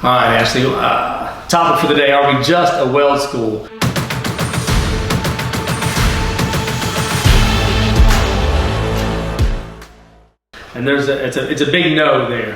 All right, Ashley, topic for the day, are we just a weld school? And it's a big no there.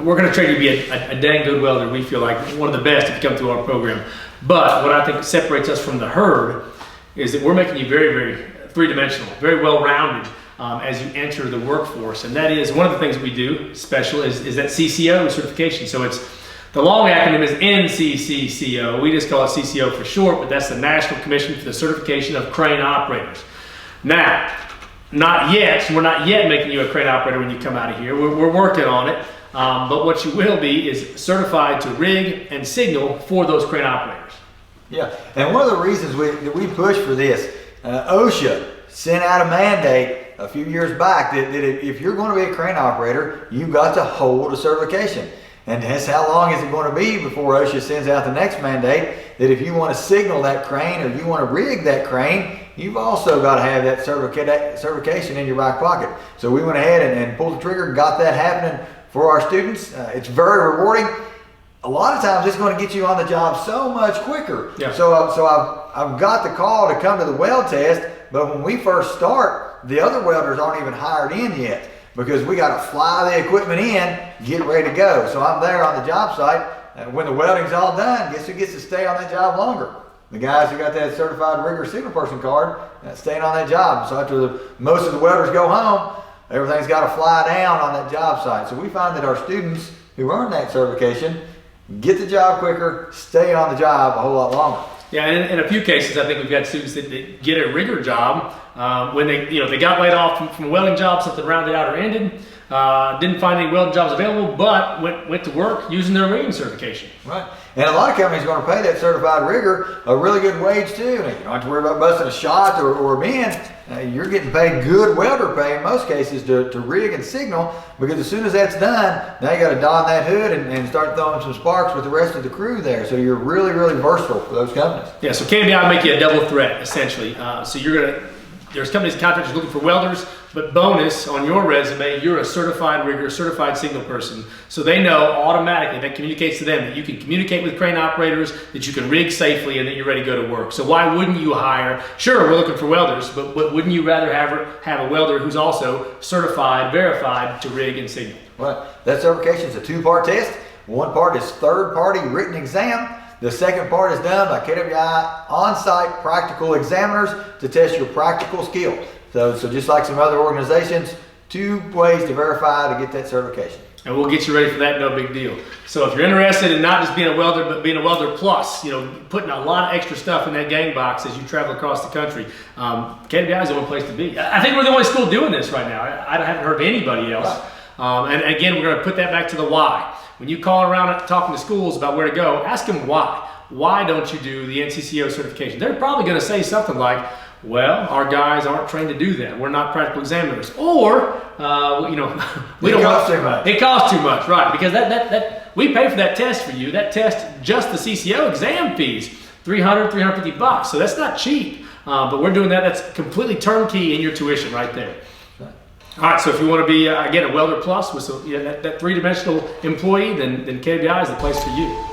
We're going to train you to be a dang good welder. We feel like one of the best if you come through our program. But what I think separates us from the herd is that we're making you very, very three-dimensional, very well-rounded as you enter the workforce. And that is one of the things that we do special is that CCO certification. So it's the long acronym is NCCCO. We just call it CCO for short, but that's the National Commission for the Certification of Crane Operators. Now, not yet. We're not yet making you a crane operator when you come out of here. We're working on it. But what you will be is certified to rig and signal for those crane operators. Yeah, and one of the reasons we push for this, OSHA sent out a mandate a few years back that if you're going to be a crane operator, you've got to hold a certification. And that's how long is it going to be before OSHA sends out the next mandate that if you want to signal that crane or you want to rig that crane, you've also got to have that certification in your back pocket. So we went ahead and pulled the trigger, got that happening for our students. It's very rewarding. A lot of times it's going to get you on the job so much quicker. Yeah. So I've got the call to come to the weld test, but when we first start, the other welders aren't even hired in yet, because we got to fly the equipment in, get ready to go. So I'm there on the job site, and when the welding's all done, guess who gets to stay on that job longer? The guys who got that certified rigger signal person card, staying on that job. So after most of the welders go home, everything's got to fly down on that job site. So we find that our students who earn that certification get the job quicker, stay on the job a whole lot longer. Yeah, in a few cases, I think we've got students that get a rigger job when they got laid off from a welding job, something rounded out or ended, didn't find any welding jobs available, but went to work using their rigging certification. Right, and a lot of companies are going to pay that certified rigger a really good wage too. And you don't have to worry about busting a shot or a bend. You're getting paid good welder pay in most cases to rig and signal, because as soon as that's done, now you got to don that hood and start throwing some sparks with the rest of the crew there. So you're really, really versatile for those companies. Yeah, so KWI make you a double threat essentially. So there's companies and contractors looking for welders, but bonus on your resume, you're a certified rigger, certified signal person. So they know automatically, that communicates to them that you can communicate with crane operators, that you can rig safely, and that you're ready to go to work. So why wouldn't you hire? Sure, we're looking for welders, but wouldn't you rather have a welder who's also certified, verified to rig and signal? Right. That certification is a two-part test. One part is third-party written exam. The second part is done by KWI on-site practical examiners to test your practical skill. So just like some other organizations, 2 ways to verify to get that certification. And we'll get you ready for that, no big deal. So if you're interested in not just being a welder, but being a welder plus, putting a lot of extra stuff in that gang box as you travel across the country, KWI is the only place to be. I think we're the only school doing this right now. I haven't heard of anybody else. Right. And again, we're going to put that back to the why. When you call around talking to schools about where to go, ask them why. Why don't you do the NCCO certification? They're probably going to say something like, well, our guys aren't trained to do that. We're not practical examiners. Or, we don't costs too much. It costs too much, right? Because that we pay for that test for you. That test, just the CCO exam fees, $300, $350. So that's not cheap. But we're doing that. That's completely turnkey in your tuition right there. All right, so if you want to be, again, a welder plus with that three-dimensional employee, then KWI is the place for you.